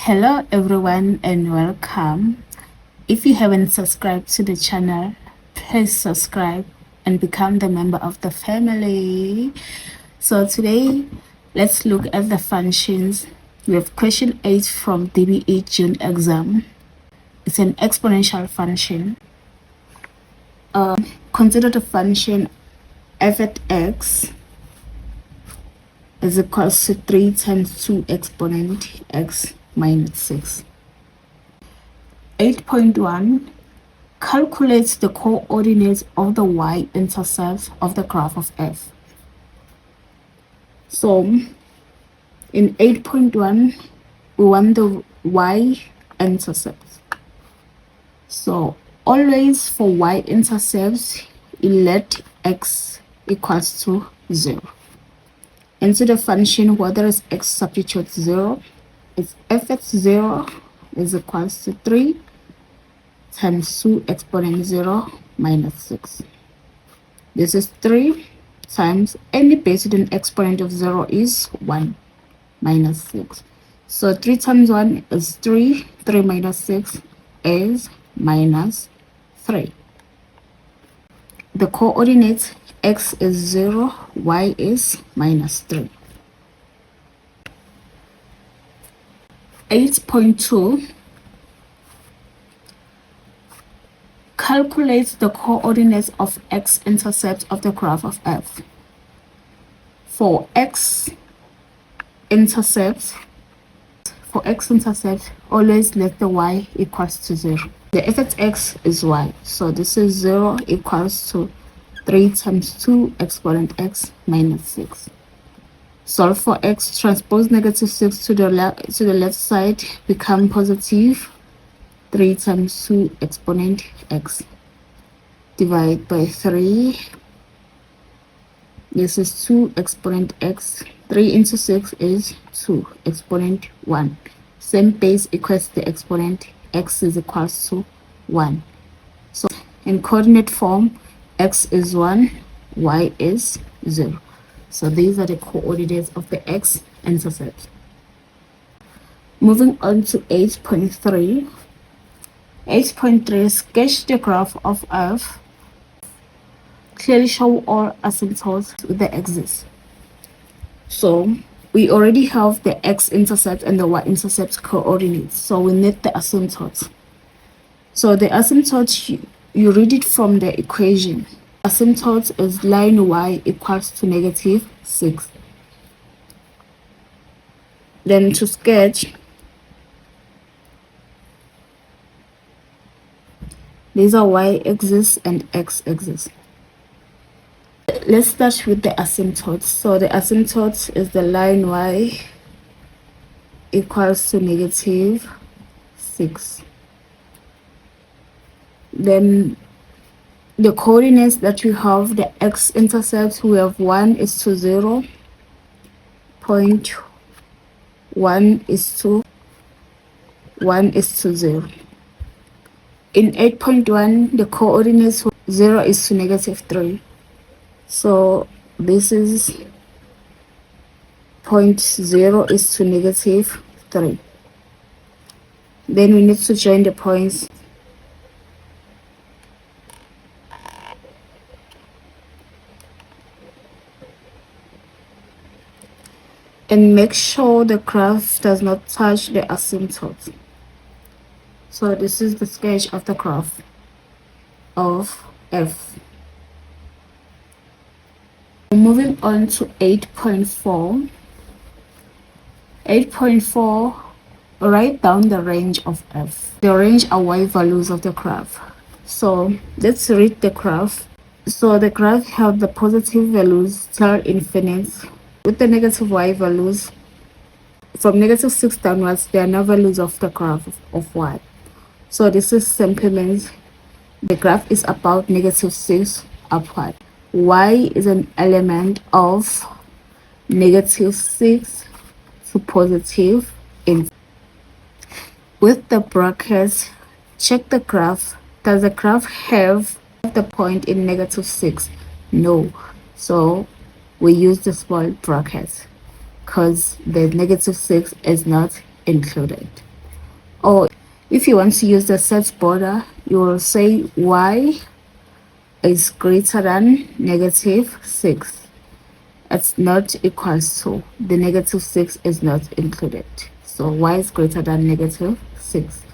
Hello everyone and welcome. If you haven't subscribed to the channel, please subscribe and become the member of the family. So today let's look at the functions. We have question 8 from DBE June exam. It's an exponential function. Consider the function f at x is equals to 3 times 2 exponent x minus 6. 8.1 calculates the coordinates of the y-intercept of the graph of f. So in 8.1 we want the y-intercept. So always for y-intercepts you let x equals to 0. Into the function where there is x substitute 0, it's f at 0 is equals to 3 times 2 exponent 0 minus 6. This is 3 times any base with an exponent of 0 is 1 minus 6. So 3 times 1 is 3, 3 minus 6 is minus 3. The coordinates x is 0, y is minus 3. 8.2 calculates the coordinates of x-intercept of the graph of f. For x-intercept, always let the y equals to 0. The f at x is y, so this is 0 equals to 3 times 2 exponent x minus 6. Solve for x, transpose negative 6 to the left side, become positive 3 times 2 exponent x. Divide by 3. This is 2 exponent x. 3 into 6 is 2 exponent 1. Same base equals the exponent, x is equals to 1. So in coordinate form, x is 1, y is 0. So these are the coordinates of the x-intercept. Moving on to 8.3. 8.3 sketch the graph of f. Clearly show all asymptotes with the axis. So we already have the x-intercept and the y-intercept coordinates, so we need the asymptotes. So the asymptote, you read it from the equation. Asymptote is line y equals to negative 6. Then to sketch, these are y-axis and x-axis. Let's start with the asymptote. So the asymptote is the line y equals to negative 6. Then the coordinates that we have, the x-intercept, we have 1 is to 0, 0.1 is to 1 is to 0. In 8.1, the coordinates 0 is to negative 3. So this is 0.0 is to negative 3. Then we need to join the points. And make sure the graph does not touch the asymptote. So this is the sketch of the graph of f. Moving on to 8.4. 8.4, write down the range of f. The range are y values of the graph. So let's read the graph. So the graph have the positive values till infinite, with the negative y values. From negative 6 downwards, there are no values of the graph of y. So this is simply means the graph is about negative 6 upward. Y is an element of negative 6 to positive infinity. With the brackets, check the graph. Does the graph have the point in negative 6? No. So we use the small brackets because the negative 6 is not included. Or if you want to use the set border, you will say y is greater than -6. It's not equals to, the -6 is not included. So y is greater than -6.